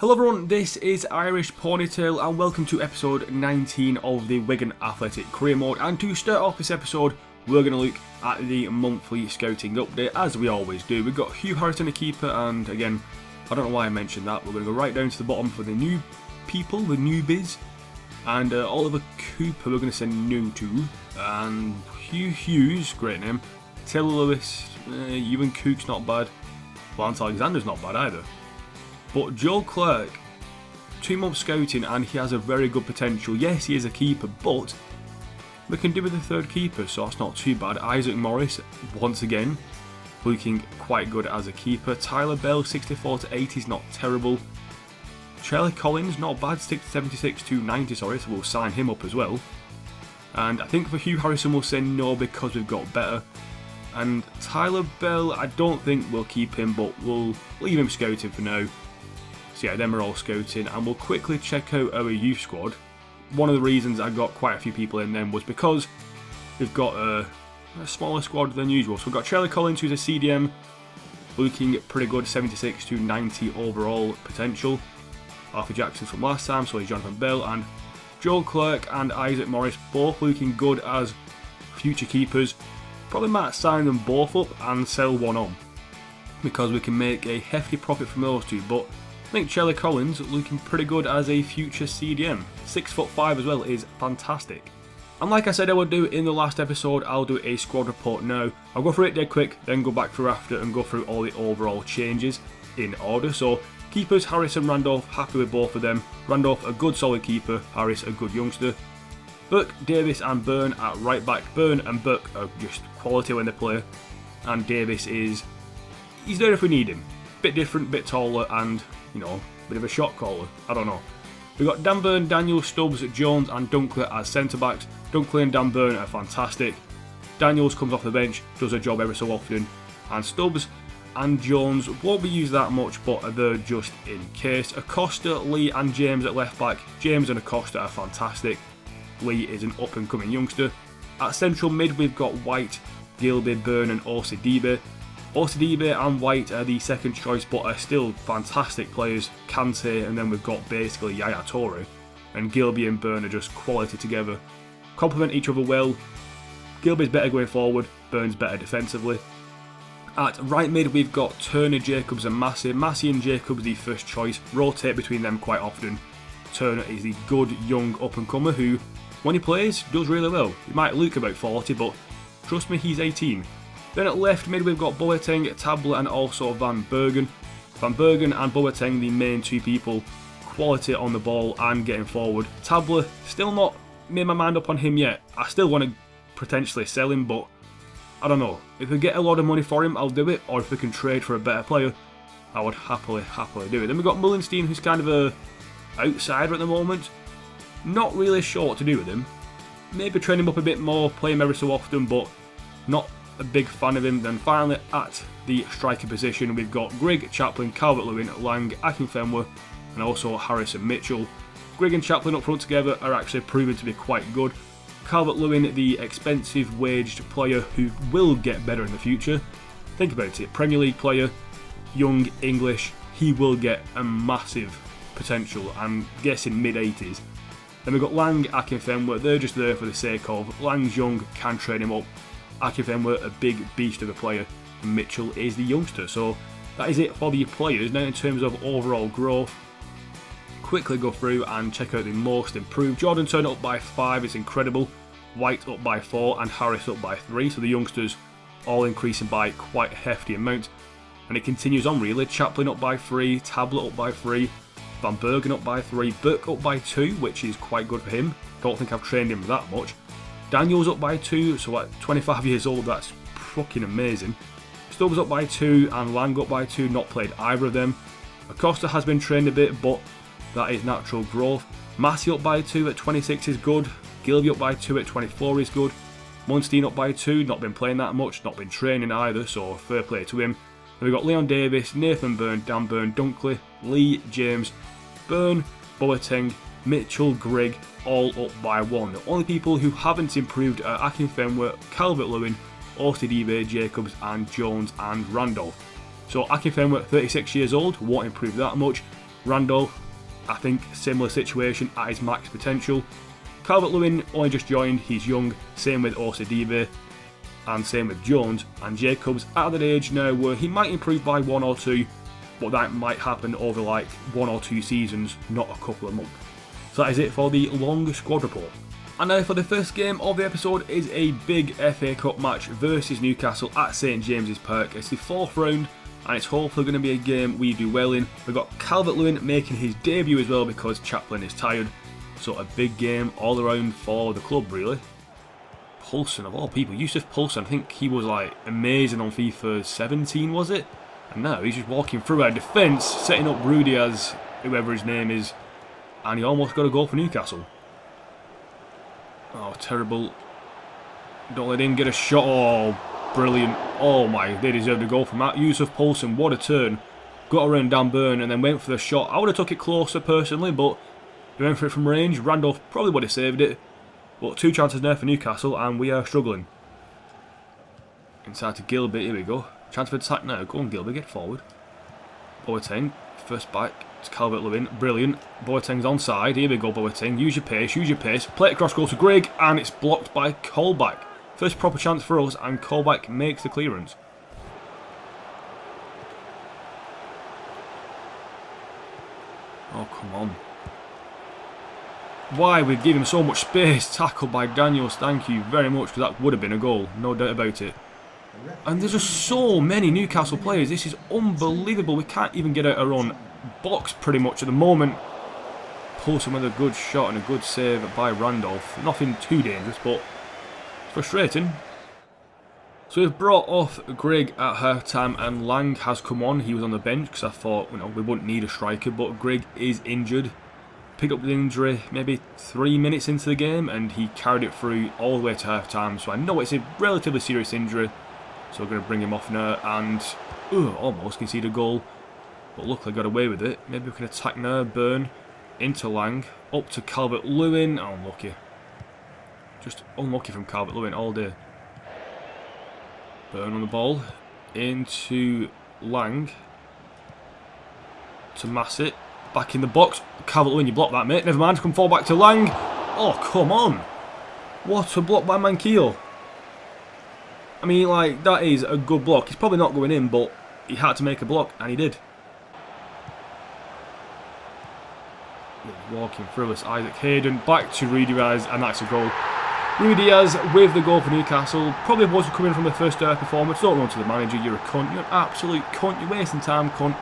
Hello everyone, this is Irish Ponytail and welcome to episode 19 of the Wigan Athletic Career Mode. And to start off this episode, we're going to look at the monthly scouting update, as we always do. We've got Hugh Harrison, a keeper, and again, I don't know why I mentioned that. We're going to go right down to the bottom for the new people, the newbies. And Oliver Cooper we're going to send new to, and Hugh Hughes, great name. Taylor Lewis, Ewan Cook's not bad. Lance Alexander's not bad either. But Joel Clark, 2 months scouting, and he has a very good potential. Yes, he is a keeper, but we can do with the third keeper, so that's not too bad. Isaac Morris, once again, looking quite good as a keeper. Tyler Bell, 64 to 80 is not terrible. Charlie Collins, not bad, 76 to 90, sorry, so we'll sign him up as well. And I think for Hugh Harrison we'll say no because we've got better. And Tyler Bell, I don't think we'll keep him, but we'll leave him scouting for now. So yeah, them are all scouting, and we'll quickly check out our youth squad. One of the reasons I got quite a few people in them was because we've got a smaller squad than usual. So we've got Charlie Collins, who's a CDM, looking pretty good, 76 to 90 overall potential. Arthur Jackson from last time, so he's Jonathan Bell, and Joel Clark and Isaac Morris both looking good as future keepers. Probably might sign them both up and sell one on, because we can make a hefty profit from those two. But I think Charlie Collins looking pretty good as a future CDM. 6'5" as well is fantastic. And like I said I would do in the last episode, I'll do a squad report now. I'll go through it dead quick, then go back through after and go through all the overall changes in order. So keepers, Harris and Randolph, happy with both of them. Randolph, a good solid keeper. Harris, a good youngster. Burke, Davis and Byrne at right back. Byrne and Burke are just quality when they play. And Davis he's there if we need him. Bit different, bit taller, and, you know, bit of a shot caller. I don't know. We've got Dan Byrne, Daniels, Stubbs, Jones and Dunkley as centre-backs. Dunkley and Dan Byrne are fantastic. Daniels comes off the bench, does a job every so often. And Stubbs and Jones won't be used that much, but they're just in case. Acosta, Lee and James at left back. James and Acosta are fantastic. Lee is an up and coming youngster. At central mid we've got White, Gilby, Byrne and Osidibe. Osidibe and White are the second choice, but are still fantastic players. Kante, and then we've got basically Yaya Toure. And Gilby and Byrne are just quality together. Complement each other well. Gilby's better going forward, Byrne's better defensively. At right mid we've got Turner, Jacobs and Massey. Massey and Jacobs the first choice, rotate between them quite often. Turner is the good young up and comer who, when he plays, does really well. He might look about 40, but trust me, he's 18. Then at left mid we've got Boateng, Tabler and also Van Bergen. Van Bergen and Boateng the main two people, quality on the ball and getting forward. Tabler, still not made my mind up on him yet. I still want to potentially sell him, but I don't know. If we get a lot of money for him, I'll do it, or if we can trade for a better player, I would happily do it. Then we've got Mullenstein, who's kind of a outsider at the moment. Not really sure what to do with him. Maybe train him up a bit more, play him every so often, but not a big fan of him. Then finally at the striker position we've got Grigg, Chaplin, Calvert-Lewin, Lang, Akinfenwa and also Harrison Mitchell. Grigg and Chaplin up front together are actually proven to be quite good. Calvert-Lewin, the expensive waged player who will get better in the future. Think about it, Premier League player, young, English, he will get a massive potential. I'm guessing mid-80s. Then we've got Lang, Akinfenwa, they're just there for the sake of. Lang's young, can train him up. Akinfenwa, a big beast of a player. And Mitchell is the youngster. So that is it for the players. Now in terms of overall growth, quickly go through and check out the most improved. Jordan Turner up by 5, it's incredible. White up by 4 and Harris up by 3. So the youngsters all increasing by quite a hefty amount. And it continues on really. Chaplin up by 3, Tablet up by 3. Van Bergen up by 3, Burke up by 2, which is quite good for him. Don't think I've trained him that much. Daniels up by 2, so at 25 years old, that's fucking amazing. Stubbs up by 2 and Lang up by 2, not played either of them. Acosta has been trained a bit, but that is natural growth. Massey up by 2 at 26 is good. Gilby up by 2 at 24 is good. Munstein up by 2, not been playing that much, not been training either, so fair play to him. Then we've got Leon Davis, Nathan Byrne, Dan Byrne, Dunkley, Lee, James, Byrne, Boateng, Mitchell, Grigg, all up by 1. The only people who haven't improved are Akinfenwa, Calvert-Lewin, Osidibe, Jacobs and Jones and Randolph. So Akinfenwa, 36 years old, won't improve that much. Randolph, I think similar situation at his max potential. Calvert-Lewin only just joined, he's young, same with Osadibe and same with Jones, and Jacobs at that age now where he might improve by 1 or 2, but that might happen over like 1 or 2 seasons, not a couple of months. So that is it for the long squad report. And now for the first game of the episode is a big FA Cup match versus Newcastle at St James's Park. It's the 4th round and it's hopefully going to be a game we do well in. We've got Calvert-Lewin making his debut as well because Chaplin is tired. So a big game all around for the club really. Poulsen of all people, Yusuf Poulsen, I think he was like amazing on FIFA 17 was it? And now he's just walking through our defence, setting up Rudy as whoever his name is. And he almost got a goal for Newcastle. Oh, terrible. Don't let him get a shot. Oh, brilliant. Oh my, they deserved a goal from that. Yusuf Poulsen, what a turn. Got around Dan Burn and then went for the shot. I would have took it closer personally, but he went for it from range. Randolph probably would have saved it. But 2 chances there for Newcastle and we are struggling. Inside to Gilbert, here we go. Chance for attack now. Go on Gilbert, get forward. Boateng, first back. It's Calvert-Lewin, brilliant. Boateng's onside. Here we go, Boateng. Use your pace, use your pace. Play it across goal to Grigg, and it's blocked by Colback. First proper chance for us, and Colback makes the clearance. Oh, come on. Why we give him so much space? Tackled by Daniels, thank you very much, because that would have been a goal, no doubt about it. And there's just so many Newcastle players. This is unbelievable. We can't even get out our own box pretty much at the moment. Poulsen with a good shot and a good save by Randolph. Nothing too dangerous, but frustrating. So we've brought off Grigg at half time and Lang has come on. He was on the bench because I thought, you know, we wouldn't need a striker, but Grigg is injured. Picked up the injury maybe 3 minutes into the game and he carried it through all the way to half time. So I know it's a relatively serious injury. So we're going to bring him off now and almost concede a goal. But luckily got away with it. Maybe we can attack now. Burn into Lang. Up to Calvert-Lewin. Oh, unlucky. Just unlucky from Calvert-Lewin all day. Burn on the ball. Into Lang. To Massett. Back in the box. Calvert-Lewin, you blocked that, mate. Never mind. Come fall back to Lang. Oh, come on. What a block by Mankiel. I mean, like, that is a good block. He's probably not going in, but he had to make a block, and he did. Walking through us, Isaac Hayden, back to Rudy Diaz, and that's a goal. Rudy Diaz with the goal for Newcastle. Probably was coming from the first performance. Don't run to the manager, you're a cunt. You're an absolute cunt. You're wasting time, cunt.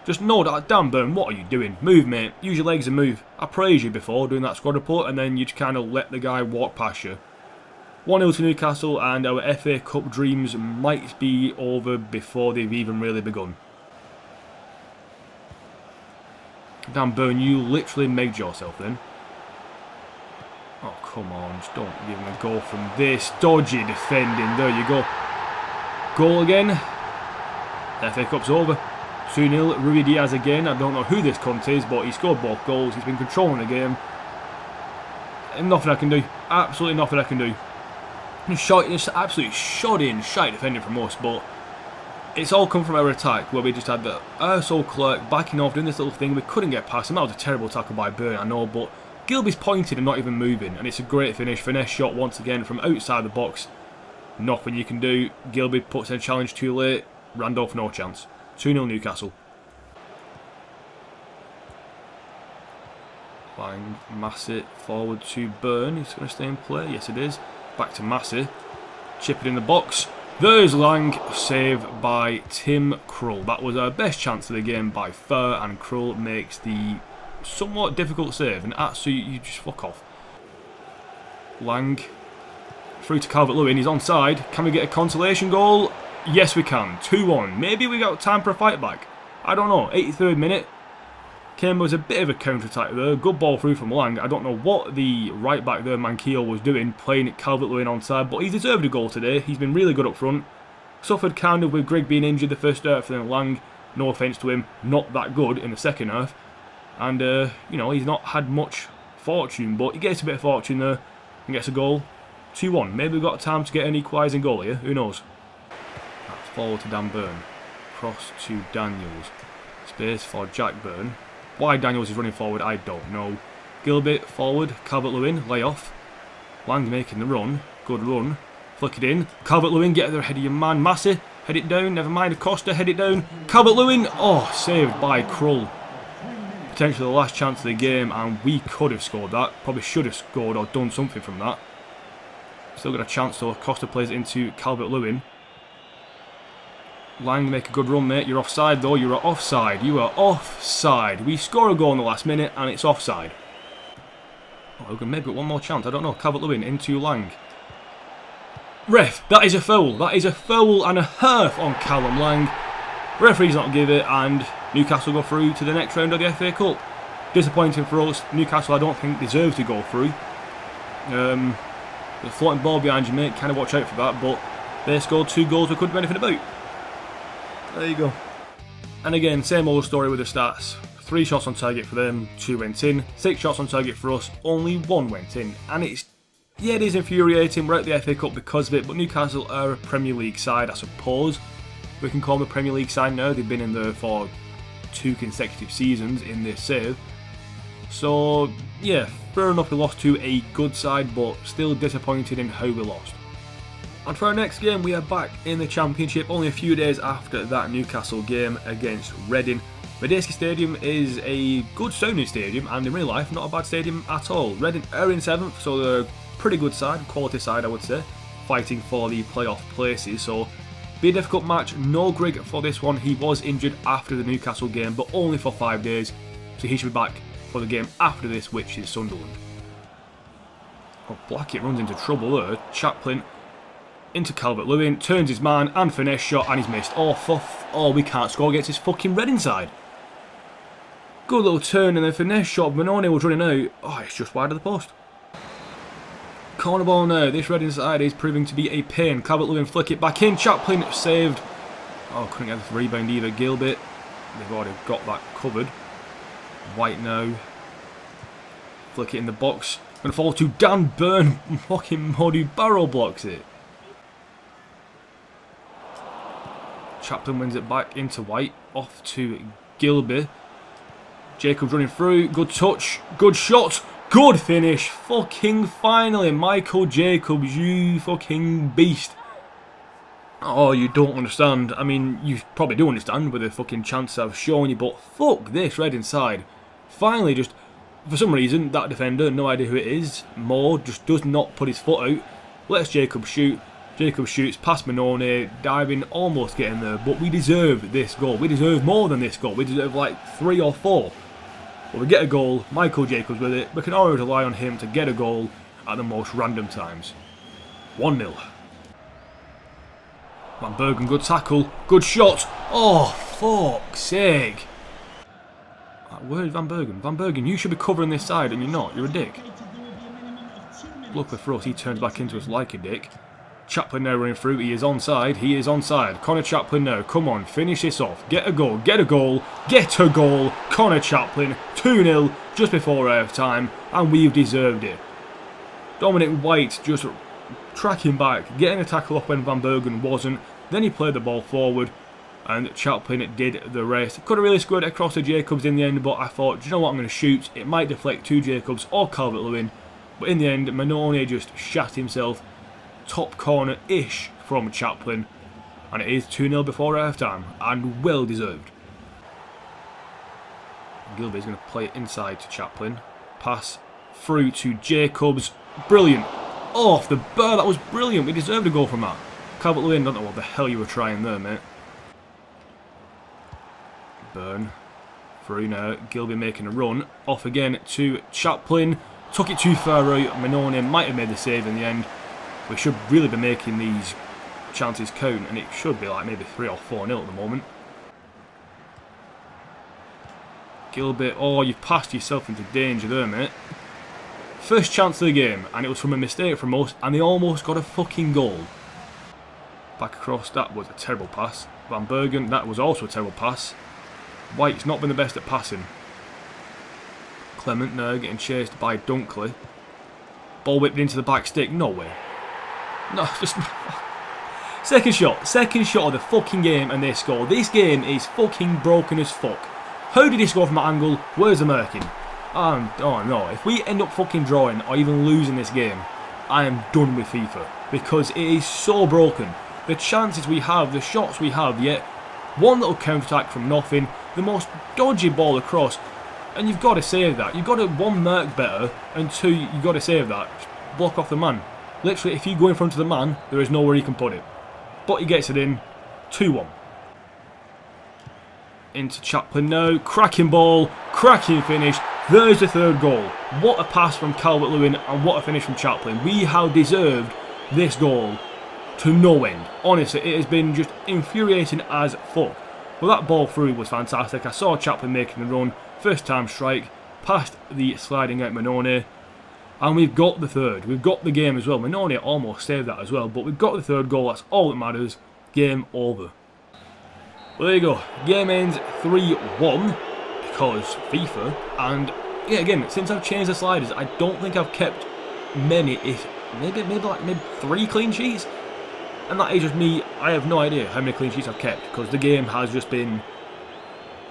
Just know that, damn Burn, what are you doing? Move, mate. Use your legs and move. I praised you before doing that squad report, and then you just kind of let the guy walk past you. 1-0 to Newcastle, and our FA Cup dreams might be over before they've even really begun. Damn Burn, you literally made yourself then. Oh, come on. Just don't give him a goal from this dodgy defending. There you go. Goal again. FA Cup's over. 2-0, Rudy Diaz again. I don't know who this cunt is, but he scored both goals. He's been controlling the game. And nothing I can do. Absolutely nothing I can do. It's absolutely shot in, shite defending from us, but it's all come from our attack, where we just had the arsehole Clerk backing off, doing this little thing. We couldn't get past him. That was a terrible tackle by Burn, I know, but Gilby's pointed and not even moving, and it's a great finish. Finesse shot once again from outside the box. Nothing you can do. Gilby puts in a challenge too late. Randolph, no chance. 2-0 Newcastle. Lang, Massett, forward to Burn. He's going to stay in play. Yes, it is. Back to Massett. Chip it in the box. There's Lang. Save by Tim Krull. That was our best chance of the game by far, and Krull makes the somewhat difficult save. And actually, you just fuck off. Lang. Through to Calvert-Lewin. He's onside. Can we get a consolation goal? Yes, we can. 2-1. Maybe we got time for a fight back. I don't know. 83rd minute. Came was a bit of a counter-attack there. Good ball through from Lang. I don't know what the right back there, Mankiel, was doing, playing Calvert-Lewin onside, but he deserved a goal today. He's been really good up front. Suffered kind of with Grigg being injured the first half, then Lang, no offence to him, not that good in the second half. And, you know, he's not had much fortune, but he gets a bit of fortune there and gets a goal. 2-1. Maybe we've got time to get an equalising goal here. Who knows? That's forward to Dan Burn. Cross to Daniels. Space for Jack Byrne. Why Daniels is running forward, I don't know. Gilbert forward. Calvert-Lewin, lay off. Lang making the run. Good run. Flick it in. Calvert-Lewin, get there ahead of your man. Massey, head it down. Never mind. Acosta, head it down. Calvert-Lewin. Oh, saved by Krull. Potentially the last chance of the game, and we could have scored that. Probably should have scored or done something from that. Still got a chance though. Acosta plays it into Calvert-Lewin. Lang, make a good run, mate. You're offside though. You are offside. You are offside. We score a goal in the last minute, and it's offside. Oh, we're going to maybe get one more chance. I don't know. Calvert-Lewin into Lang. Ref, that is a foul. That is a foul and a half on Callum Lang. Referee's not give it, and Newcastle go through to the next round of the FA Cup. Disappointing for us. Newcastle, I don't think, deserve to go through. There's a floating ball behind you, mate. Kind of watch out for that, but they scored 2 goals we couldn't do anything about. There you go. And again, same old story with the stats. 3 shots on target for them, 2 went in. 6 shots on target for us, only 1 went in. And it's, yeah, it is infuriating. We're at the FA Cup because of it, but Newcastle are a Premier League side, I suppose. We can call them a Premier League side now. They've been in there for 2 consecutive seasons in this save. So, yeah, fair enough we lost to a good side, but still disappointed in how we lost. And for our next game, we are back in the Championship only a few days after that Newcastle game against Reading. Madejski Stadium is a good sounding stadium, and in real life, not a bad stadium at all. Reading are in 7th, so they're a pretty good side, quality side I would say, fighting for the playoff places. So, be a difficult match. No Grigg for this one. He was injured after the Newcastle game, but only for 5 days, so he should be back for the game after this, which is Sunderland. Oh, Blackett runs into trouble there. Chaplin into Calvert-Lewin, turns his man, and finesse shot, and he's missed. Oh, we can't score against his fucking Reading side. Good little turn, and then finesse shot. Benoni was running out. Oh, it's just wide of the post. Corner ball now. This Reading side is proving to be a pain. Calvert-Lewin flick it back in. Chaplin saved. Oh, couldn't get the rebound either. Gilbert. They've already got that covered. White now. Flick it in the box. Going to fall to Dan Burn. Fucking Modi barrel blocks it. Chaplin wins it back into White. Off to Gilbert. Jacobs running through. Good touch. Good shot. Good finish. Fucking finally. Michael Jacobs, you fucking beast. Oh, you don't understand. I mean, you probably do understand with the fucking chance I've shown you, but fuck this Reading side. Finally, just for some reason, that defender, no idea who it is, Moore, just does not put his foot out. Lets Jacobs shoot. Jacobs shoots past Benoni, diving, almost getting there, but we deserve this goal. We deserve more than this goal. We deserve like 3 or 4. But we get a goal, Michael Jacobs with it. We can always rely on him to get a goal at the most random times. 1-0. Van Bergen, good tackle, good shot. Oh, fuck's sake. Where's Van Bergen? Van Bergen, you should be covering this side and you're not. You're a dick. Luckily for us, he turns back into us like a dick. Chaplin now running through. He is onside. He is onside. Connor Chaplin now. Come on, finish this off. Get a goal. Get a goal. Get a goal. Connor Chaplin. 2-0 just before half time, and we've deserved it. Dominic White just tracking back, getting a tackle off when Van Bergen wasn't. Then he played the ball forward, and Chaplin did the rest. Could have really squared it across to Jacobs in the end, but I thought, do you know what, I'm going to shoot. It might deflect to Jacobs or Calvert-Lewin, but in the end, Benoni just shat himself. Top corner-ish from Chaplin, and it is 2-0 before half-time, and well deserved. Gilbert's going to play it inside to Chaplin. Pass through to Jacobs. Brilliant. Off the bar, that was brilliant. We deserved a goal from that. Calvert-Lewin, don't know what the hell you were trying there, mate. Burn. Through now. Gilbert making a run. Off again to Chaplin. Took it too far out. Benoni might have made the save in the end. We should really be making these chances count, and it should be like maybe 3 or 4-0 at the moment. Gilbert, oh, you've passed yourself into danger there, mate. First chance of the game, and it was from a mistake from us, and they almost got a fucking goal. Back across, that was a terrible pass. Van Bergen, that was also a terrible pass. White's not been the best at passing. Clement now getting chased by Dunkley. Ball whipped into the back stick, no way. No, just... Second shot of the fucking game and they score. This game is fucking broken as fuck. How did he score from that angle? Where's the marking? Oh no, if we end up fucking drawing or even losing this game, I am done with FIFA. Because it is so broken. The chances we have, the shots we have, yet one little counter-attack from nothing, the most dodgy ball across, and you've got to save that. You've got to, one, mark better, and two, you've got to save that. Just block off the man. Literally, if you go in front of the man, there is nowhere he can put it. But he gets it in, 2-1. Into Chaplin now, cracking ball, cracking finish. There's the third goal. What a pass from Calvert-Lewin and what a finish from Chaplin. We have deserved this goal to no end. Honestly, it has been just infuriating as fuck. Well, that ball through was fantastic. I saw Chaplin making the run, first time strike, past the sliding out Manone, and we've got the third. We've got the game as well. Manone almost saved that as well, but we've got the third goal. That's all that matters. Game over. Well, there you go. Game ends 3-1 because FIFA, and yeah, again, since I've changed the sliders, I don't think I've kept many, if maybe 3 clean sheets. And that is just me. I have no idea how many clean sheets I've kept because the game has just been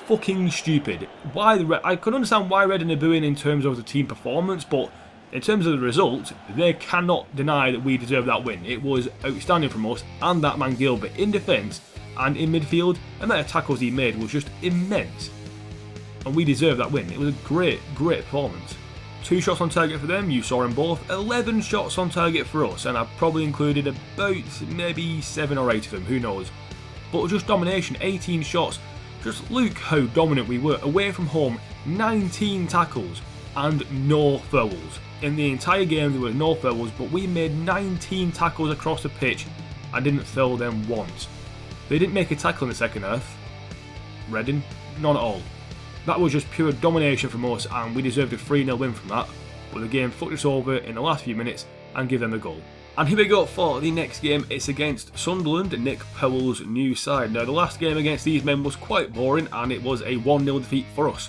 fucking stupid. I could understand why Reading are booing in terms of the team performance, but in terms of the result, they cannot deny that we deserve that win. It was outstanding from us and that man Gilbert in defence and in midfield. The amount of tackles he made was just immense, and we deserve that win. It was a great performance. 2 shots on target for them, you saw them both. 11 shots on target for us, and I've probably included about maybe 7 or 8 of them, who knows. But just domination, 18 shots. Just look how dominant we were. Away from home, 19 tackles and no fouls. In the entire game there were no fouls, but we made 19 tackles across the pitch and didn't foul them once. They didn't make a tackle in the second half. Reading, none at all. That was just pure domination from us, and we deserved a 3-0 win from that, but the game fucked us over in the last few minutes and give them a goal. And here we go for the next game. It's against Sunderland, Nick Powell's new side. Now, the last game against these men was quite boring, and it was a 1-0 defeat for us.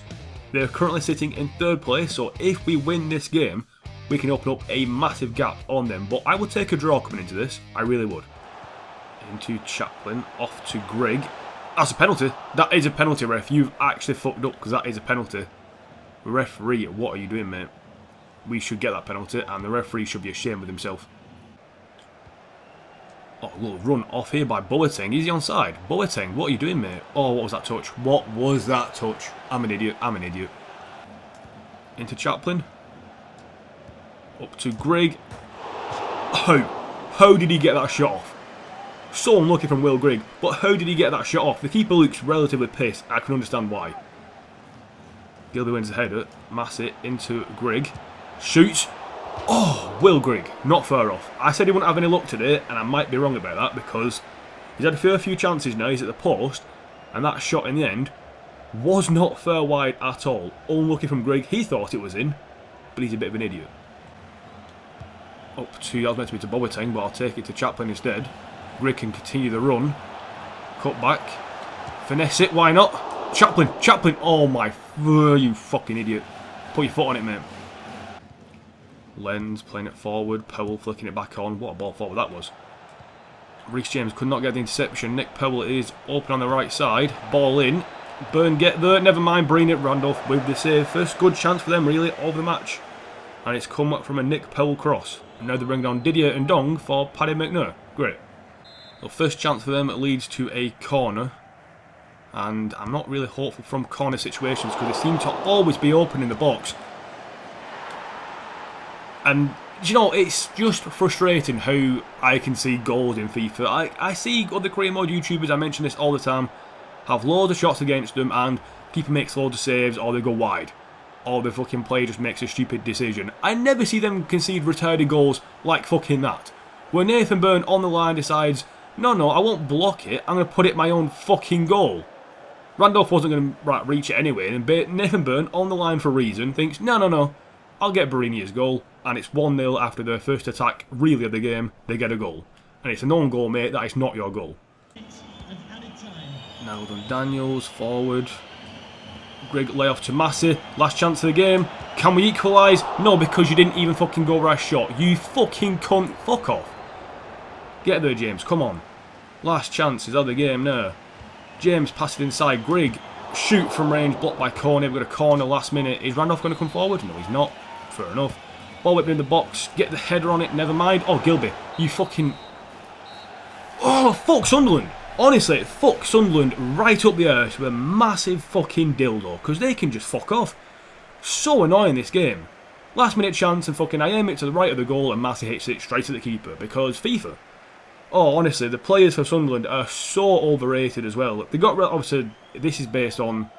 They're currently sitting in 3rd place, so if we win this game, we can open up a massive gap on them. But I would take a draw coming into this, I really would. Into Chaplin, off to Grigg. That's a penalty. That is a penalty, ref. You've actually fucked up because that is a penalty. Referee, what are you doing, mate? We should get that penalty, and the referee should be ashamed with himself. Oh, a little run off here by Boateng. Is he onside? Boateng, what are you doing, mate? Oh, what was that touch? What was that touch? I'm an idiot. I'm an idiot. Into Chaplin. Up to Grigg. How did he get that shot off? So unlucky from Will Grigg, but how did he get that shot off? The keeper looks relatively pissed. I can understand why. Gilby wins the header. Massey into Grigg. Shoots. Oh, Will Grigg. Not far off. I said he wouldn't have any luck today, and I might be wrong about that because he's had a fair few chances now. He's at the post, and that shot in the end was not fair wide at all. Unlucky from Grigg. He thought it was in, but he's a bit of an idiot. Up to, that was meant to be to Boateng, but I'll take it to Chaplin instead. Grigg can continue the run. Cut back. Finesse it, why not? Chaplin, oh my, you fucking idiot. Put your foot on it, mate. Lenz playing it forward, Powell flicking it back on. What a ball forward that was. Reece James could not get the interception. Nick Powell is open on the right side. Ball in. Burn get there, never mind, bring it. Randolph with the save. First good chance for them really of the match. And it's come from a Nick Powell cross. And now they bring down Didier and Dong for Paddy McNair. Great. Well, first chance for them leads to a corner, and I'm not really hopeful from corner situations because they seem to always be open in the box. And you know, it's just frustrating how I can see goals in FIFA. I see other career mode YouTubers, I mention this all the time, have loads of shots against them and keeper makes loads of saves or they go wide. Or the fucking player just makes a stupid decision. I never see them concede retarded goals like fucking that. Where Nathan Byrne on the line decides, no, I won't block it, I'm going to put it my own fucking goal. Randolph wasn't going to reach it anyway, and Nathan Byrne, on the line for a reason, thinks, no, I'll get Barini's goal, and it's 1-0 after their first attack, really, of the game, they get a goal. And it's a known goal, mate, that is not your goal. Now done Daniels, forward. Grigg lay off to Massey, last chance of the game. Can we equalise? No, because you didn't even fucking go where I shot. You fucking cunt, fuck off. Get there, James. Come on. Last chances of the game now. James passes inside. Grigg. Shoot from range. Blocked by Corney. We've got a corner last minute. Is Randolph going to come forward? No, he's not. Fair enough. Ball whipped in the box. Get the header on it. Never mind. Oh, Gilby. You fucking... Oh, fuck Sunderland. Honestly, fuck Sunderland right up the arse with a massive fucking dildo. Because they can just fuck off. So annoying this game. Last minute chance and fucking I aim it to the right of the goal and Massey hits it straight to the keeper. Because FIFA. Oh, honestly, the players for Sunderland are so overrated as well. They got... Obviously, this is based on...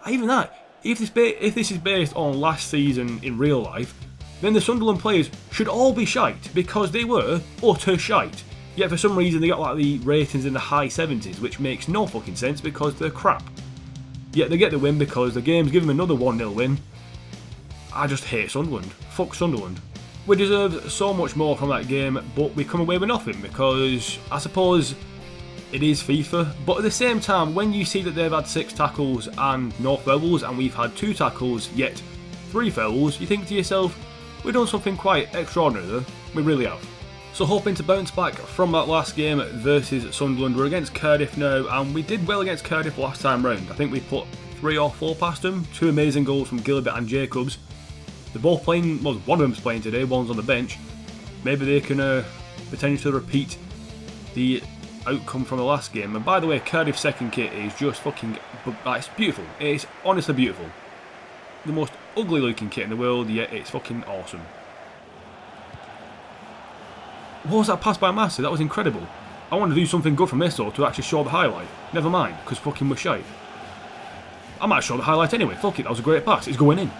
Even that. If this is based on last season in real life, then the Sunderland players should all be shite. Because they were utter shite. Yet for some reason they got like the ratings in the high 70s, which makes no fucking sense because they're crap. Yet they get the win because the game's given them another 1-0 win. I just hate Sunderland. Fuck Sunderland. We deserved so much more from that game, but we come away with nothing because I suppose it is FIFA. But at the same time, when you see that they've had 6 tackles and no fouls, and we've had 2 tackles yet 3 fouls, you think to yourself, we've done something quite extraordinary though. We really have. So hoping to bounce back from that last game versus Sunderland. We're against Cardiff now, and we did well against Cardiff last time round. I think we put 3 or 4 past them. 2 amazing goals from Gilbert and Jacobs. They're both playing, well, one of them's playing today, one's on the bench. Maybe they can potentially repeat the outcome from the last game. And by the way, Cardiff's second kit is just fucking, it's beautiful. It's honestly beautiful. The most ugly looking kit in the world, yet it's fucking awesome. What was that pass by Massey? That was incredible. I want to do something good from this though, to actually show the highlight. Never mind, because fucking we're shite. I might show the highlight anyway. Fuck it, that was a great pass. It's going in.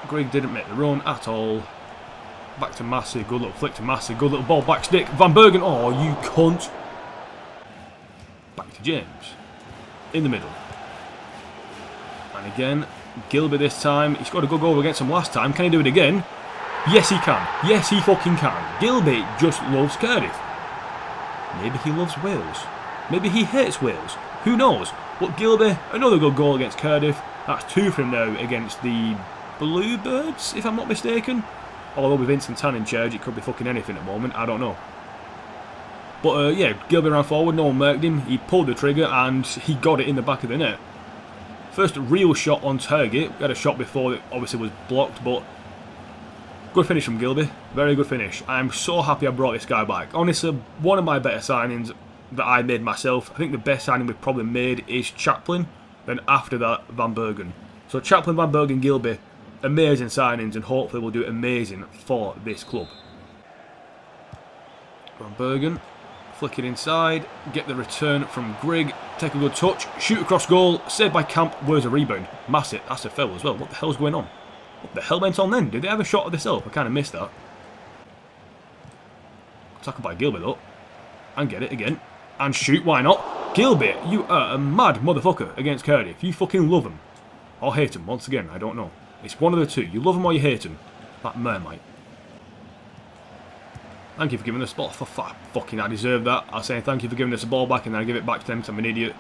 Grigg didn't make the run at all. Back to Massey. Good little flick to Massey. Good little ball back stick. Van Bergen. Oh, you cunt. Back to James. In the middle. And again, Gilby this time. He's got a good goal against him last time. Can he do it again? Yes, he can. Yes, he fucking can. Gilby just loves Cardiff. Maybe he loves Wales. Maybe he hates Wales. Who knows? But Gilby, another good goal against Cardiff. That's 2 for him now against the Bluebirds, if I'm not mistaken. Although with Vincent Tan in charge, it could be fucking anything at the moment. I don't know. But yeah, Gilby ran forward. No one marked him. He pulled the trigger and he got it in the back of the net. First real shot on target. We had a shot before that obviously was blocked, but good finish from Gilby. Very good finish. I'm so happy I brought this guy back. Honestly, one of my better signings that I made myself. I think the best signing we've probably made is Chaplin. Then after that, Van Bergen. So Chaplin, Van Bergen, Gilby. Amazing signings, and hopefully we'll do amazing for this club. Van Bergen. Flick it inside. Get the return from Grigg. Take a good touch. Shoot across goal. Saved by Camp. Where's a rebound? Massive. That's a foul as well. What the hell's going on? What the hell went on then? Did they have a shot of this up? I kind of missed that. Tackled by Gilby though. And get it again. And shoot, why not? Gilby, you are a mad motherfucker against Cardiff. You fucking love him. Or hate him, once again, I don't know. It's one of the two. You love him or you hate him. That Mermite. Thank you for giving us the ball. Fucking, I deserve that. I was saying thank you for giving us the ball back and then I give it back to them because I'm an idiot.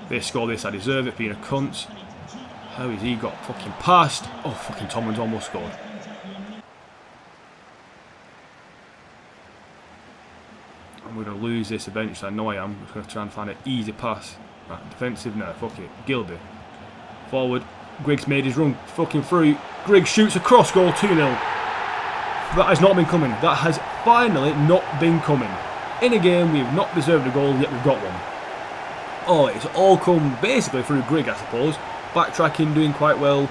They score this, I deserve it, being a cunt. How has he got fucking past? Oh, fucking Tomlin's almost scored. I'm going to lose this eventually, I know I am. I'm just going to try and find an easy pass. Right, defensive now, fuck it. Gilby. Forward. Grigg's made his run fucking through. Grigg shoots across goal, 2-0. That has not been coming. That has finally not been coming. In a game we've not deserved a goal, yet we've got one. Oh, it's all come basically through Grigg, I suppose. Backtracking, doing quite well.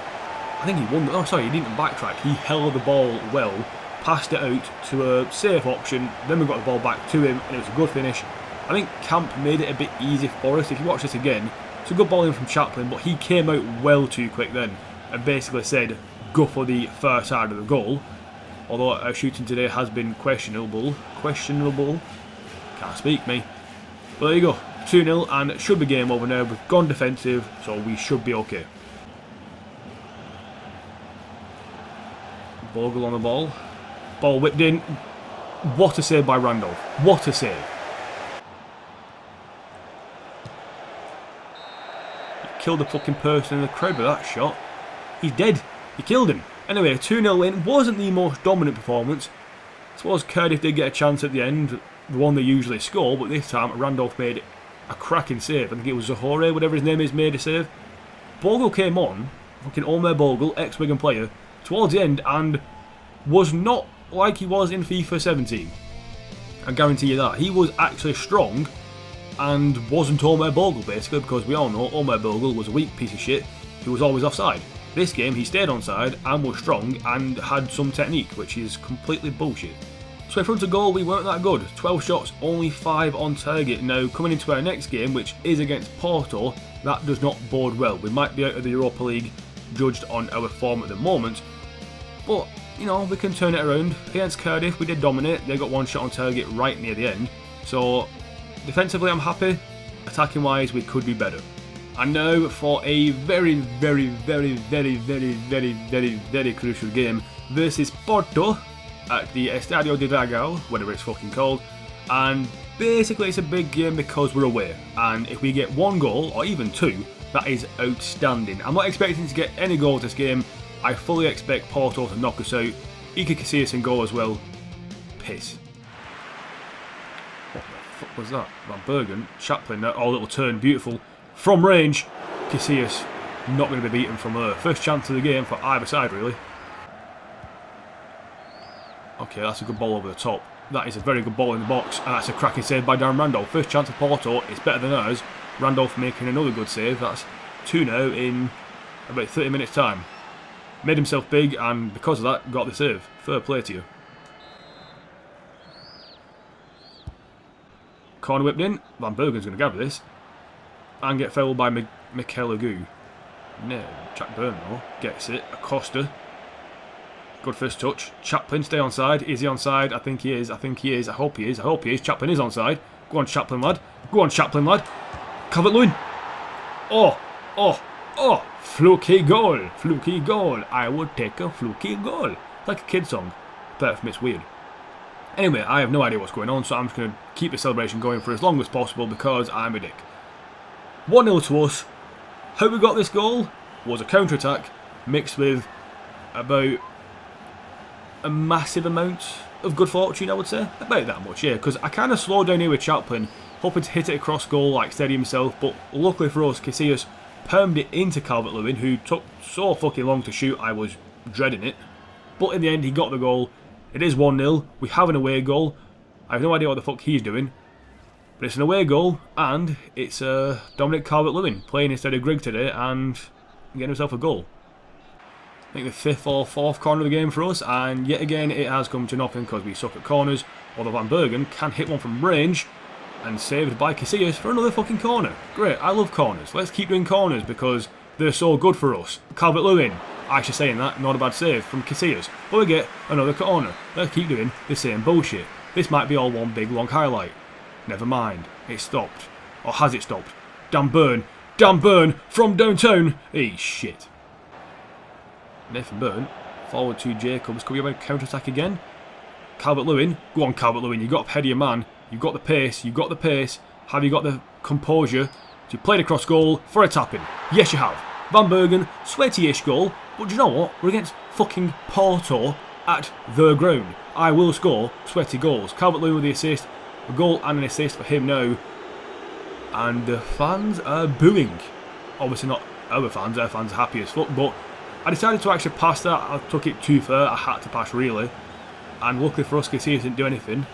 I think he won. Oh, sorry, he didn't backtrack. He held the ball well, passed it out to a safe option. Then we got the ball back to him, and it was a good finish. I think Camp made it a bit easy for us. If you watch this again, it's a good ball in from Chaplin, but he came out well too quick then and basically said, go for the far side of the goal. Although our shooting today has been questionable. Can't speak, me. But there you go. 2-0 and it should be game over now. We've gone defensive, so we should be okay. Bogle on the ball. Ball whipped in. What a save by Randolph. What a save. He killed the fucking person in the crowd with that shot. He's dead. He killed him. Anyway, 2-0 win. Wasn't the most dominant performance. suppose Cardiff did get a chance at the end, the one they usually score, but this time Randolph made a cracking save. I think it was Zahore, whatever his name is, made a save. Bogle came on, fucking Omer Bogle, ex-Wigan player, towards the end and was not like he was in FIFA 17. I guarantee you that. He was actually strong and wasn't Omer Bogle basically, because we all know Omer Bogle was a weak piece of shit who was always offside. This game he stayed onside and was strong and had some technique, which is completely bullshit. So in front of goal we weren't that good. 12 shots, only 5 on target. Now coming into our next game, which is against Porto, that does not bode well. We might be out of the Europa League judged on our form at the moment, but you know, we can turn it around. Against Cardiff we did dominate. They got 1 shot on target right near the end. So defensively I'm happy. Attacking wise we could be better. And now for a very crucial game versus Porto at the Estadio de Dragao, whatever it's fucking called. And basically it's a big game because we're away, and if we get 1 goal or even 2, that is outstanding. I'm not expecting to get any goals this game. I fully expect Porto to knock us out. Iker Casillas in goal as well. Piss. What the fuck was that? Van Bergen, Chaplin, that little turn, beautiful. From range, Casillas not going to be beaten from there. First chance of the game for either side, really. Okay, that's a good ball over the top. That is a very good ball in the box, and that's a cracking save by Darren Randolph. First chance of Porto, it's better than ours. Randolph making another good save. That's 2 now in about 30 minutes time. Made himself big, and because of that, got the save. Fair play to you. Corner whipped in. Van Bergen's going to gather this. And get fouled by Mikel Agu. No, Jack Byrne though. Gets it. Acosta. Good first touch. Chaplin, stay onside. Is he onside? I think he is. I think he is. I hope he is. I hope he is. Chaplin is onside. Go on, Chaplin, lad. Go on, Chaplin, lad. Calvert-Lewin. Oh, oh, oh. Fluky goal. Fluky goal. I would take a fluky goal. It's like a kid song. Apart from it's weird. Anyway, I have no idea what's going on, so I'm just going to keep the celebration going for as long as possible because I'm a dick. 1-0 to us. How we got this goal was a counter-attack mixed with about a massive amount of good fortune, I would say. About that much, yeah, because I kind of slowed down here with Chaplin, hoping to hit it across goal, like steady himself, but luckily for us, Casillas permed it into Calvert-Lewin, who took so fucking long to shoot, I was dreading it. But in the end, he got the goal. It is 1-0. We have an away goal. I have no idea what the fuck he's doing. But it's an away goal, and it's Dominic Calvert-Lewin playing instead of Grigg today and getting himself a goal. I think the 5th or 4th corner of the game for us, and yet again it has come to nothing because we suck at corners, although Van Bergen can hit one from range, and saved by Casillas for another fucking corner. Great, I love corners. Let's keep doing corners because they're so good for us. Calvert-Lewin, actually saying that, not a bad save from Casillas. But we get another corner. Let's keep doing the same bullshit. This might be all one big long highlight. Never mind, it stopped. Or has it stopped? Dan Burn from downtown! Hey, shit. Nathan Burn, forward to Jacobs. Could we have a counter-attack again? Calvert-Lewin, go on Calvert-Lewin, you've got ahead of your man. You've got the pace, you've got the pace. Have you got the composure to play it across goal for a tap-in? Yes, you have. Van Bergen, sweaty-ish goal, but do you know what? We're against fucking Porto at the ground. I will score sweaty goals. Calvert-Lewin with the assist. A goal and an assist for him now. And the fans are booing. Obviously not our fans are happy as fuck, but I decided to actually pass that. I took it too far, I had to pass really. And luckily for us, Casillas didn't do anything.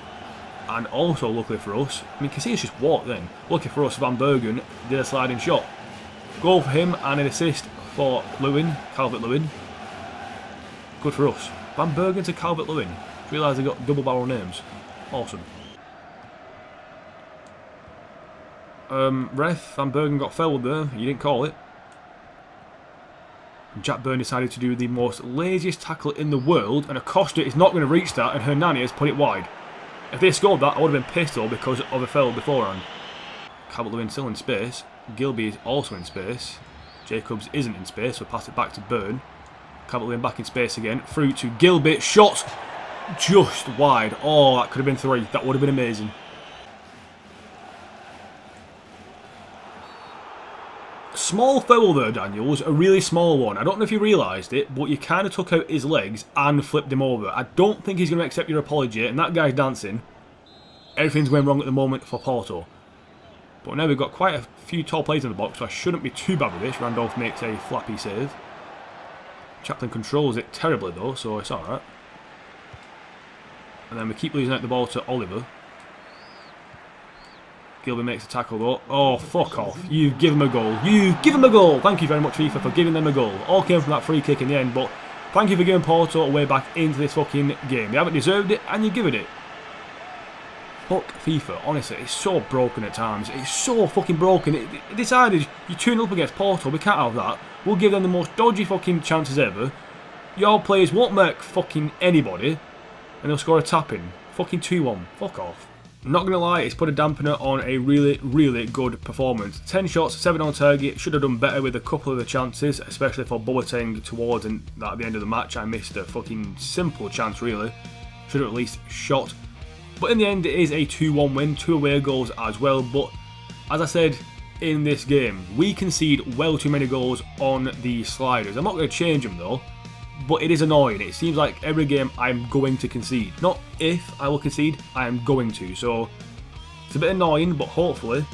And also luckily for us, I mean Casillas just walked then. Lucky for us, Van Bergen did a sliding shot. Goal for him and an assist for Lewin, Calvert-Lewin. Good for us. Van Bergen to Calvert-Lewin. Realised they got double barrel names. Awesome. Ref, Van Bergen got fouled there. You didn't call it. And Jack Byrne decided to do the most laziest tackle in the world, and Acosta is not going to reach that, and Hernandez put it wide. If they scored that, I would have been pissed though because of a foul beforehand. Calvert-Lewin still in space. Gilby is also in space. Jacobs isn't in space, so pass it back to Byrne. Calvert-Lewin back in space again. Through to Gilby. Shots just wide. Oh, that could have been 3. That would have been amazing. Small foul there, Daniels. A really small one. I don't know if you realised it, but you kind of took out his legs and flipped him over. I don't think he's going to accept your apology, and that guy's dancing. Everything's going wrong at the moment for Porto. But now we've got quite a few tall players in the box, so I shouldn't be too bad with this. Randolph makes a flappy save. Chaplin controls it terribly though, so it's alright. And then we keep losing out the ball to Oliver. Gilby makes a tackle though. Oh, fuck off. You give him a goal. You give him a goal. Thank you very much, FIFA, for giving them a goal. All came from that free kick in the end, but thank you for giving Porto a way back into this fucking game. They haven't deserved it, and you give it. Fuck FIFA, honestly, it's so broken at times. It's so fucking broken. It decided you're 2-0 up against Porto, we can't have that. We'll give them the most dodgy fucking chances ever. Your players won't make fucking anybody, and they'll score a tap-in. Fucking 2-1. Fuck off. I'm not going to lie, it's put a dampener on a really, really good performance. 10 shots, 7 on target. Should have done better with a couple of the chances, especially for Boateng towards and at the end of the match. I missed a fucking simple chance, really. Should have at least shot. But in the end, it is a 2-1 win, 2 away goals as well. But as I said in this game, we concede well too many goals on the sliders. I'm not going to change them though, but it is annoying. It seems like every game I'm going to concede. Not if I will concede, I am going to. So it's a bit annoying, but hopefully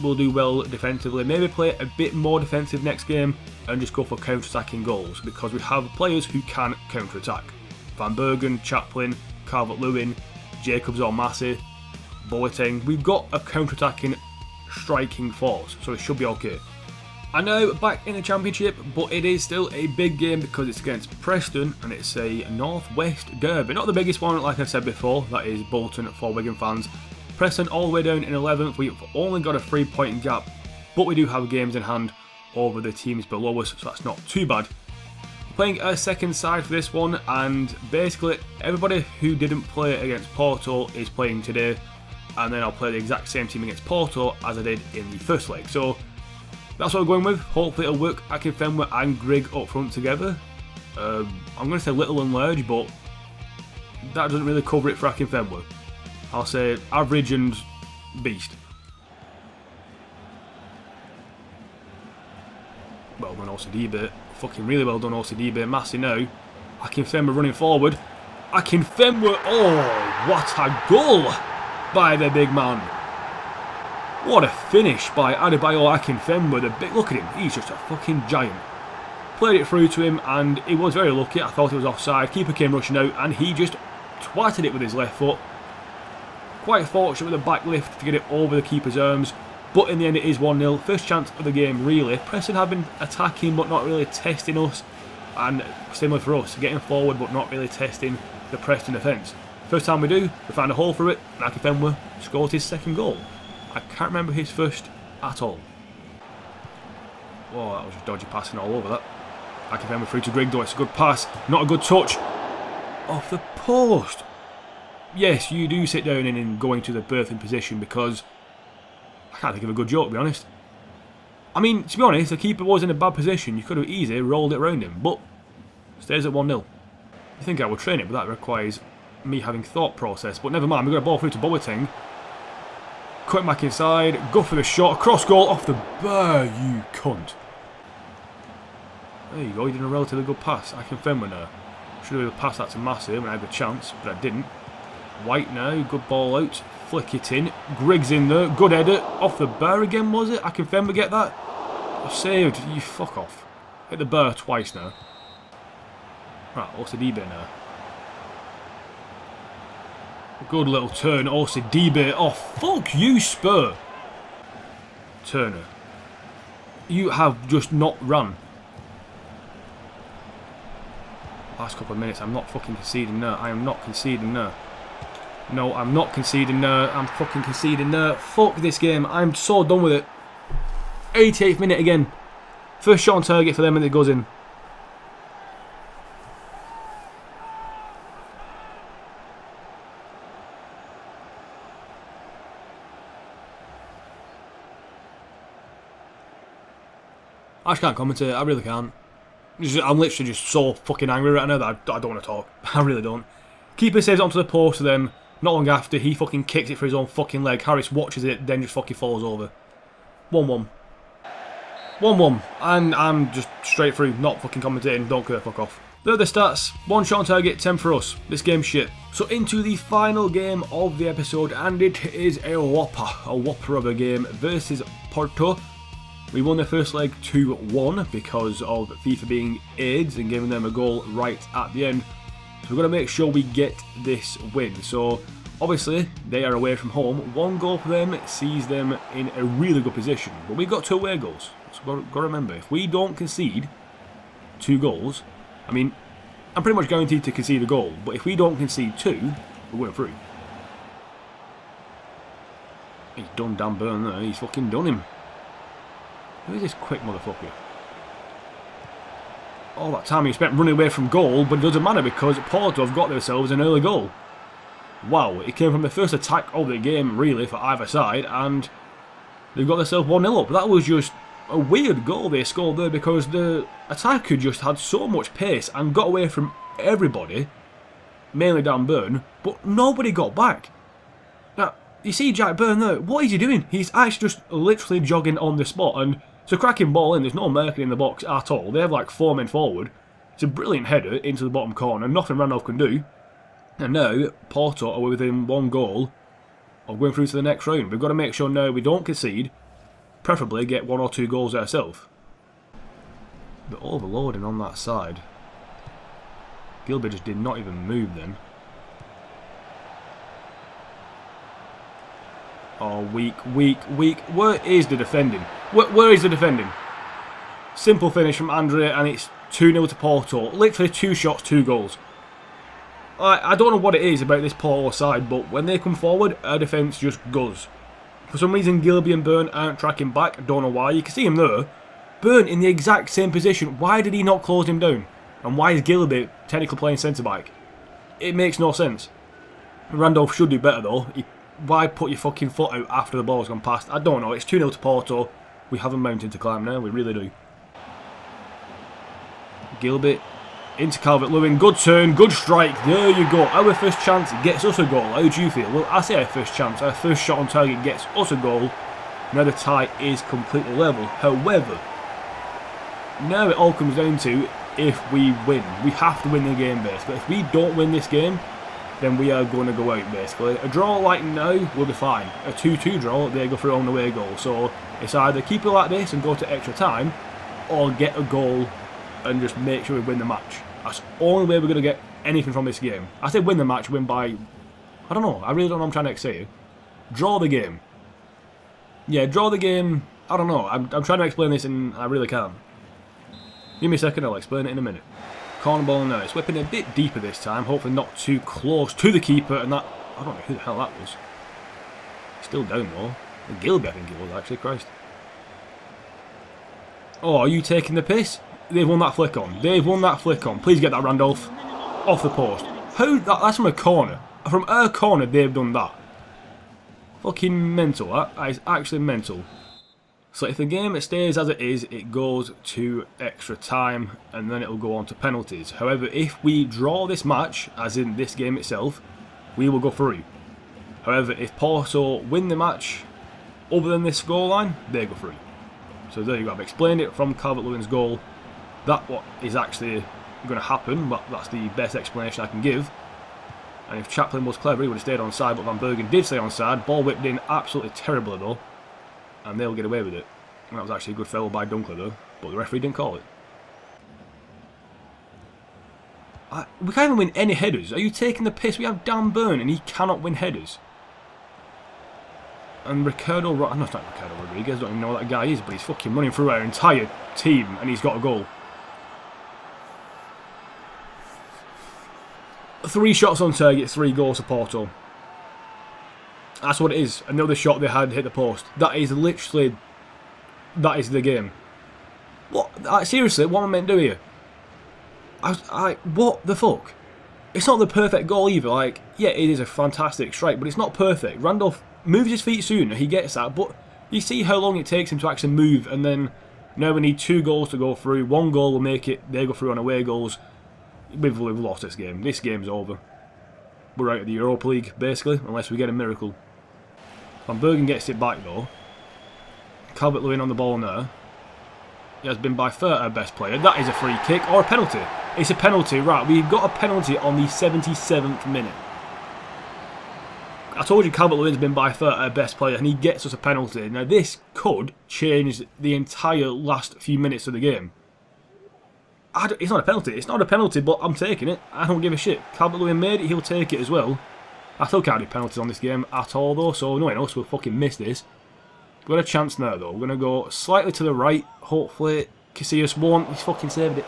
we'll do well defensively. Maybe play a bit more defensive next game and just go for counter-attacking goals, because we have players who can counter-attack. Van Bergen, Chaplin, Calvert-Lewin, Jacobs or Massey, Boateng. We've got a counter-attacking striking force, so it should be okay. I know back in the Championship, but it is still a big game because it's against Preston and it's a Northwest derby. Not the biggest one, like I said before, that is Bolton for Wigan fans. Preston all the way down in 11th, we've only got a 3-point gap, but we do have games in hand over the teams below us, so that's not too bad. Playing a second side for this one, and basically everybody who didn't play against Porto is playing today, and then I'll play the exact same team against Porto as I did in the first leg. So that's what we're going with. Hopefully it'll work. Akinfenwa and Grigg up front together. I'm going to say little and large, but that doesn't really cover it for Akinfenwa. I'll say average and beast. Well done OCDB. Fucking really well done OCDB. Massey now. Akinfenwa running forward. Akinfenwa. Oh, what a goal by the big man. What a finish by Adebayo Akinfenwa. The big, look at him. He's just a fucking giant. Played it through to him and he was very lucky. I thought it was offside. Keeper came rushing out and he just twatted it with his left foot. Quite fortunate with a back lift to get it over the keeper's arms. But in the end it is 1-0. First chance of the game really. Preston have been attacking but not really testing us. And similar for us, getting forward but not really testing the Preston defence. First time we do, we find a hole for it and Akinfenwa scores his second goal. I can't remember his first at all. Whoa, that was just dodgy passing all over that. Akinfenwa through to Grigg though, it's a good pass, not a good touch. Off the post. Yes, you do sit down and go into the berthing position because I can't think of a good joke, to be honest. I mean, to be honest, the keeper was in a bad position. You could have easily rolled it around him, but stays at 1-0. You think I would train it, but that requires me having thought process. But never mind, we've got a ball through to Boateng. Cut back inside, go for the shot, cross goal off the bar, you cunt. There you go, he did a relatively good pass. Akinfenwa now. Should have passed that to Massey when I had the chance, but I didn't. White now, good ball out, flick it in. Griggs in there, good header, off the bar again was it? Akinfenwa get that? Saved, you fuck off. Hit the bar twice now. Right, OCDB now. Good little turn, OCDB. Oh, fuck you, Spur. Turner. You have just not run. Last couple of minutes, I'm not fucking conceding there. I am not conceding there. No, I'm not conceding there. I'm fucking conceding there. Fuck this game. I'm so done with it. 88th minute again. First shot on target for them and it goes in. I just can't commentate, I really can't. I'm literally just so fucking angry right now that I don't want to talk. I really don't. Keeper saves it onto the post to them. Not long after, he fucking kicks it for his own fucking leg. Harris watches it, then just fucking falls over. 1-1. 1-1, and I'm just straight through, not fucking commentating, don't care, fuck off. There are the stats, 1 shot on target, 10 for us. This game's shit. So into the final game of the episode, and it is a whopper of a game versus Porto. We won the first leg 2-1 because of FIFA being AIDS and giving them a goal right at the end. So we're going to make sure we get this win. So obviously they are away from home. 1 goal for them sees them in a really good position. But we've got 2 away goals. So we've got to remember, if we don't concede 2 goals, I mean, I'm pretty much guaranteed to concede a goal, but if we don't concede 2, we're going through. He's done Dan Burn there, he's fucking done him. Who is this quick motherfucker? All that time he spent running away from goal, but it doesn't matter because Porto have got themselves an early goal. Wow, it came from the first attack of the game, really, for either side, and they've got themselves 1-0 up. That was just a weird goal they scored there because the attacker just had so much pace and got away from everybody, mainly Dan Burn, but nobody got back. Now, you see Jack Burn there, what is he doing? He's actually just literally jogging on the spot, and it's a cracking ball in, there's no marking in the box at all. They have like 4 men forward. It's a brilliant header into the bottom corner, nothing Randolph can do. And now, Porto are within 1 goal of going through to the next round. We've got to make sure now we don't concede, preferably get 1 or 2 goals ourselves. They're overloading on that side. Gilbert just did not even move then. Oh, weak. Where is the defending? Where is the defending? Simple finish from Andrea, and it's 2-0 to Porto. Literally 2 shots, 2 goals. I don't know what it is about this Porto side, but when they come forward, our defence just goes. For some reason, Gilby and Burn aren't tracking back. I don't know why. You can see him there. Burn in the exact same position. Why did he not close him down? And why is Gilby technically playing centre-back? It makes no sense. Randolph should do better, though. Why put your fucking foot out after the ball's gone past? I don't know. It's 2-0 to Porto. We have a mountain to climb now. We really do. Gilby into Calvert-Lewin. Good turn. Good strike. There you go. Our first chance gets us a goal. How do you feel? Well, I say our first chance. Our first shot on target gets us a goal. Now the tie is completely level. However, now it all comes down to if we win. We have to win the game, basically. If we don't win this game, then we are going to go out, basically. A draw like now will be fine. A 2-2 draw, they go through on the away goal. So it's either keep it like this and go to extra time, or get a goal and just make sure we win the match. That's the only way we're going to get anything from this game. I say win the match, win by... I don't know. I really don't know what I'm trying to say. Draw the game. Yeah, draw the game. I don't know. I'm trying to explain this and I really can't. Give me a second, I'll explain it in a minute. Corner ball now. It's whipping a bit deeper this time. Hopefully not too close to the keeper. And that... I don't know who the hell that was. Still down though. Gilby, I think it was actually. Christ. Oh, are you taking the piss? They've won that flick on. They've won that flick on. Please get that, Randolph. Off the post. How? That's from a corner. From our corner, they've done that. Fucking mental. That is actually mental. So if the game stays as it is, it goes to extra time and then it will go on to penalties. However, if we draw this match, as in this game itself, we will go through. However, if Porto win the match other than this scoreline, they go through. So there you go. I've explained it from Calvert-Lewin's goal. That's what is actually going to happen, but that's the best explanation I can give. And if Chaplin was clever, he would have stayed on side, but Van Bergen did stay on side. Ball whipped in absolutely terribly though. And they'll get away with it. And that was actually a good foul by Dunkley though, but the referee didn't call it. We can't even win any headers. Are you taking the piss? We have Dan Burn and he cannot win headers. And Ricardo... No, it's not Ricardo Rodriguez. I don't even know what that guy is, but he's fucking running through our entire team and he's got a goal. 3 shots on target, 3 goals to Porto. That's what it is. Another shot they had hit the post. That is literally... That is the game. What? Seriously, what am I meant to do here? What the fuck? It's not the perfect goal either. Like, yeah, it is a fantastic strike, but it's not perfect. Randolph moves his feet sooner, he gets that, but you see how long it takes him to actually move, and then now we need 2 goals to go through. 1 goal will make it, they go through on away goals. We've lost this game. This game's over. We're out of the Europa League, basically, unless we get a miracle. Van Bergen gets it back, though. Calvert-Lewin on the ball now. He has been by far our best player. That is a free kick or a penalty. It's a penalty, right? We've got a penalty on the 77th minute. I told you Calvert-Lewin's been by far our best player and he gets us a penalty. Now this could change the entire last few minutes of the game. It's not a penalty. It's not a penalty, but I'm taking it. I don't give a shit. Calvert-Lewin made it, he'll take it as well. I still can't do penalties on this game at all though, so no one else will fucking miss this. We've got a chance now though. We're going to go slightly to the right. Hopefully Casillas won't. He's fucking saved it.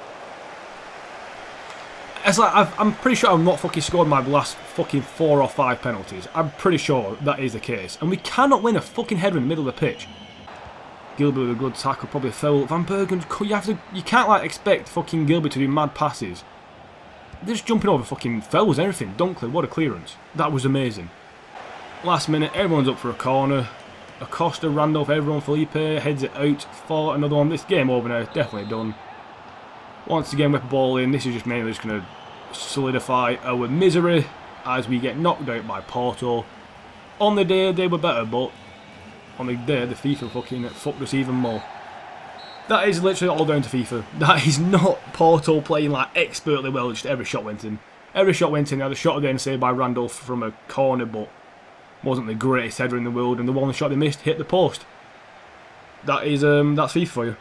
It's like, I'm pretty sure I've not fucking scored my last fucking 4 or 5 penalties. I'm pretty sure that is the case. And we cannot win a fucking header in the middle of the pitch. Gilbert with a good tackle, probably a foul. Van Bergen, you can't like expect fucking Gilbert to do mad passes. They're just jumping over fucking fouls and everything. Dunkley, what a clearance. That was amazing. Last minute, everyone's up for a corner. Acosta, Randolph, everyone, Felipe heads it out for another one. This game over now, definitely done. Once again, whip a ball in. This is just mainly just going to solidify our misery as we get knocked out by Porto. On the day, they were better, but on the day, the FIFA fucking fucked us even more. That is literally all down to FIFA. That is not Porto playing like expertly well, just every shot went in. Every shot went in. Now the shot again saved by Randolph from a corner, but wasn't the greatest header in the world, and the one shot they missed hit the post. That is that's FIFA for you.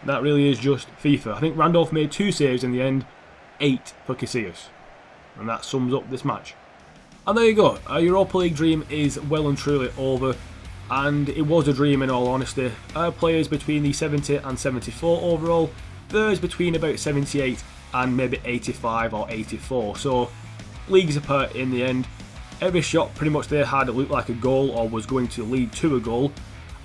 That really is just FIFA. I think Randolph made 2 saves in the end, 8 for Casillas. And that sums up this match. And there you go. Our Europa League dream is well and truly over. And it was a dream in all honesty. Our players between the 70 and 74 overall. Theirs between about 78 and maybe 85 or 84. So, leagues apart in the end. Every shot pretty much they had looked like a goal or was going to lead to a goal.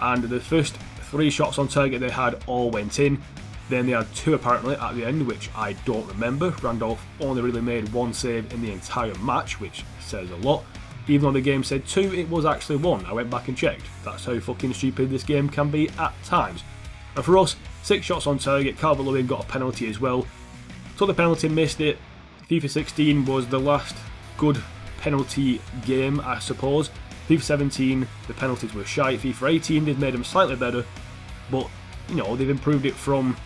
And the first 3 shots on target they had all went in. Then they had 2 apparently at the end, which I don't remember. Randolph only really made 1 save in the entire match, which says a lot. Even though the game said 2, it was actually 1. I went back and checked. That's how fucking stupid this game can be at times. And for us, 6 shots on target. Calvert-Lewin got a penalty as well. So the penalty, missed it. FIFA 16 was the last good penalty game, I suppose. FIFA 17, the penalties were shite. FIFA 18, they've made them slightly better. But, you know, they've improved it from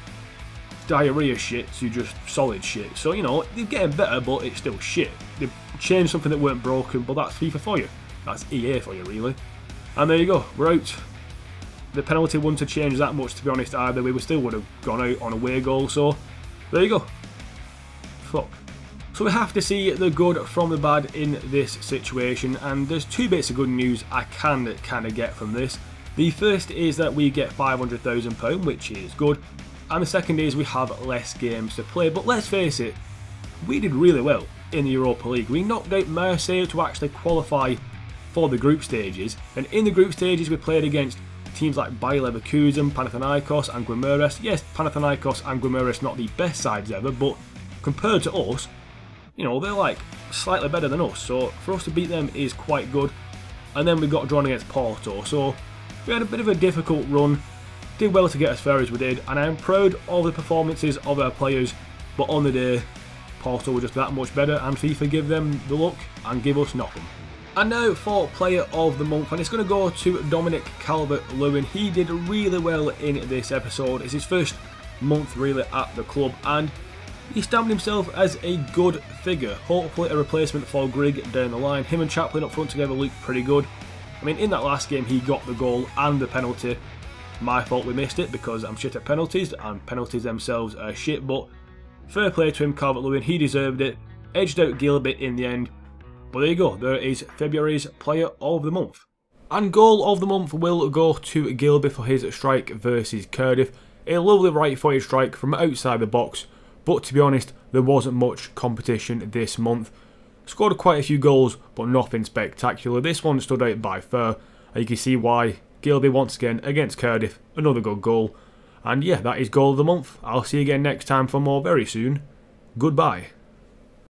diarrhea shit to just solid shit. So, you know, they're getting better, but it's still shit. They've changed something that weren't broken, but that's FIFA for you. That's EA for you, really. And there you go, we're out. The penalty wouldn't have changed that much, to be honest, either. We still would have gone out on a away goal, so there you go. Fuck. So we have to see the good from the bad in this situation, and there's 2 bits of good news I can kind of get from this. The first is that we get £500,000, which is good, and the second is we have less games to play. But let's face it, we did really well in the Europa League. We knocked out Marseille to actually qualify for the group stages, and in the group stages we played against teams like Bayer Leverkusen, Panathinaikos and Guimaraes. Yes, Panathinaikos and Guimaraes not the best sides ever, but compared to us, you know, they're like slightly better than us, so for us to beat them is quite good. And then we got drawn against Porto, so we had a bit of a difficult run, did well to get as far as we did, and I'm proud of the performances of our players, but on the day, Porto were just that much better, and FIFA give them the luck and give us nothing. And now for Player of the Month, and it's going to go to Dominic Calvert-Lewin. He did really well in this episode. It's his first month really at the club, and he stamped himself as a good figure. Hopefully a replacement for Grigg down the line. Him and Chaplin up front together looked pretty good. I mean, in that last game he got the goal and the penalty. My fault we missed it because I'm shit at penalties, and penalties themselves are shit, but fair play to him, Calvert-Lewin, he deserved it. Edged out Gilbert in the end. But there you go, there is February's Player of the Month. And Goal of the Month will go to Gilbert for his strike versus Cardiff. A lovely right-footed strike from outside the box, but to be honest, there wasn't much competition this month. Scored quite a few goals, but nothing spectacular. This one stood out by far, and you can see why. Gilbert once again against Cardiff, another good goal. And yeah, that is Goal of the Month. I'll see you again next time for more very soon. Goodbye.